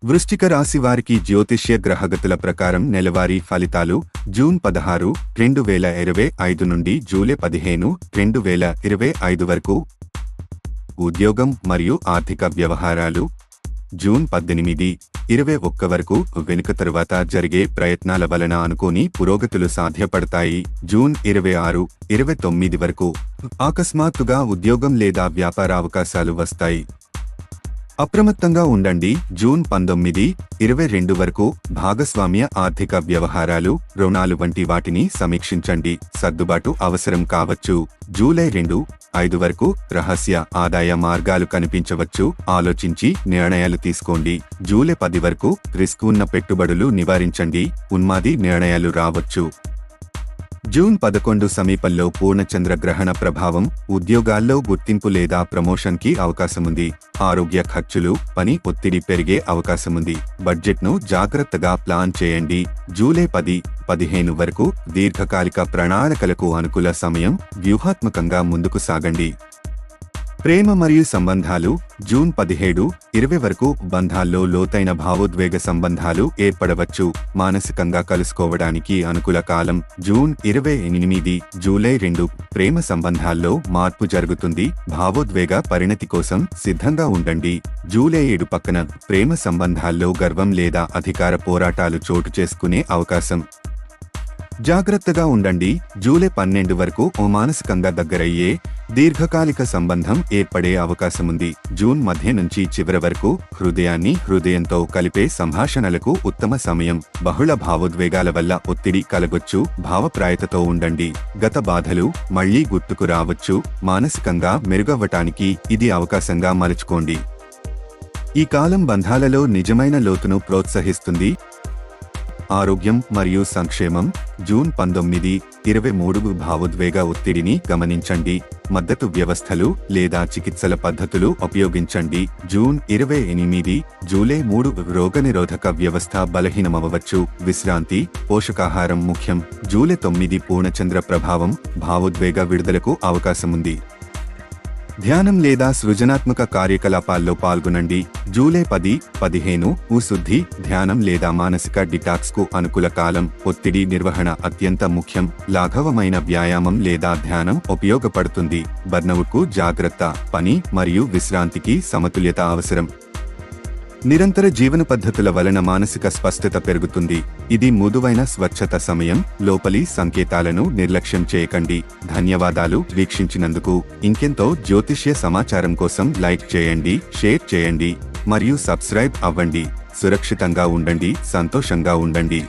వృశ్చిక రాశి వారికి జ్యోతిష్య గ్రహగతుల ప్రకారం నెలవారీ ఫలితాలు జూన్ 16, 2025 నుండి జూలై 15, 2025 వరకు. ఉద్యోగం మరియు ఆర్థిక వ్యవహారాలు జూన్ 18, 21 వరకు వెనుక తరువాత జరిగే ప్రయత్నాల వలన అనుకోని పురోగతులు సాధ్యపడతాయి. జూన్ 26, 29 వరకు అకస్మాత్తుగా ఉద్యోగం లేదా వ్యాపార అవకాశాలు వస్తాయి. అప్రమత్తంగా ఉండండి. జూన్ 19, 22 వరకు భాగస్వామ్య ఆర్థిక వ్యవహారాలు, రుణాలు వంటి వాటిని సమీక్షించండి. సర్దుబాటు అవసరం కావచ్చు. జూలై 2, 5 వరకు రహస్య ఆదాయ మార్గాలు కనిపించవచ్చు. ఆలోచించి నిర్ణయాలు తీసుకోండి. జూలై 10 వరకు రిస్క్ ఉన్న పెట్టుబడులు నివారించండి. ఉన్మాది నిర్ణయాలు రావచ్చు. జూన్ 11 సమీపంలో పూర్ణచంద్ర గ్రహణ ప్రభావం. ఉద్యోగాల్లో గుర్తింపు లేదా ప్రమోషన్కి అవకాశముంది. ఆరోగ్య ఖర్చులు, పని ఒత్తిడి పెరిగే అవకాశముంది. బడ్జెట్ను జాగ్రత్తగా ప్లాన్ చేయండి. జూలై 10, 15 వరకు దీర్ఘకాలిక ప్రణాళికలకు అనుకూల సమయం. వ్యూహాత్మకంగా ముందుకు సాగండి. ప్రేమ మరియు సంబంధాలు జూన్ 17, 20 వరకు బంధాల్లో లోతైన భావోద్వేగ సంబంధాలు ఏర్పడవచ్చు. మానసికంగా కలుసుకోవడానికి అనుకూల కాలం. జూన్ 28, జూలై 2 ప్రేమ సంబంధాల్లో మార్పు జరుగుతుంది. భావోద్వేగ పరిణతి కోసం సిద్ధంగా ఉండండి. జూలై 7 పక్కన ప్రేమ సంబంధాల్లో గర్వం లేదా అధికార పోరాటాలు చోటు చేసుకునే అవకాశం. జాగ్రత్తగా ఉండండి. జూలై 12 వరకు మానసికంగా దగ్గరయ్యే దీర్ఘకాలిక సంబంధం ఏర్పడే అవకాశముంది. జూన్ మధ్య నుంచి చివరి వరకు హృదయాన్ని హృదయంతో కలిపే సంభాషణలకు ఉత్తమ సమయం. బహుళ భావోద్వేగాల వల్ల ఒత్తిడి కలగొచ్చు. భావప్రాయతతో ఉండండి. గత బాధలు మళ్లీ గుర్తుకు రావచ్చు. మానసికంగా మెరుగవ్వటానికి ఇది అవకాశంగా మలుచుకోండి. ఈ కాలం బంధాలలో నిజమైన లోతును ప్రోత్సహిస్తుంది. ఆరోగ్యం మరియు సంక్షేమం జూన్ 19, 23 భావోద్వేగ ఒత్తిడిని గమనించండి. మద్దతు వ్యవస్థలు లేదా చికిత్సల పద్ధతులు ఉపయోగించండి. జూన్ 28, జూలై 3 రోగనిరోధక వ్యవస్థ బలహీనమవ్వచ్చు. విశ్రాంతి, పోషకాహారం ముఖ్యం. జూలై 9 పూర్ణచంద్ర ప్రభావం. భావోద్వేగ విడుదలకు అవకాశముంది. ధ్యానం లేదా సృజనాత్మక కార్యకలాపాల్లో పాల్గొనండి. జూలై 10, 15 శుద్ధి, ధ్యానం లేదా మానసిక డిటాక్స్ కు అనుకూల కాలం. ఒత్తిడి నిర్వహణ అత్యంత ముఖ్యం. లాఘవమైన వ్యాయామం లేదా ధ్యానం ఉపయోగపడుతుంది. బర్నౌట్కు జాగ్రత్త. పని మరియు విశ్రాంతికి సమతుల్యత అవసరం. నిరంతర జీవన పద్ధతుల వలన మానసిక స్పష్టత పెరుగుతుంది. ఇది మృదువైన స్వచ్ఛత సమయం. లోపలి సంకేతాలను నిర్లక్ష్యం చేయకండి. ధన్యవాదాలు వీక్షించినందుకు. ఇంకెంతో జ్యోతిష్య సమాచారం కోసం లైక్ చేయండి, షేర్ చేయండి మరియు సబ్స్క్రైబ్ అవ్వండి. సురక్షితంగా ఉండండి, సంతోషంగా ఉండండి.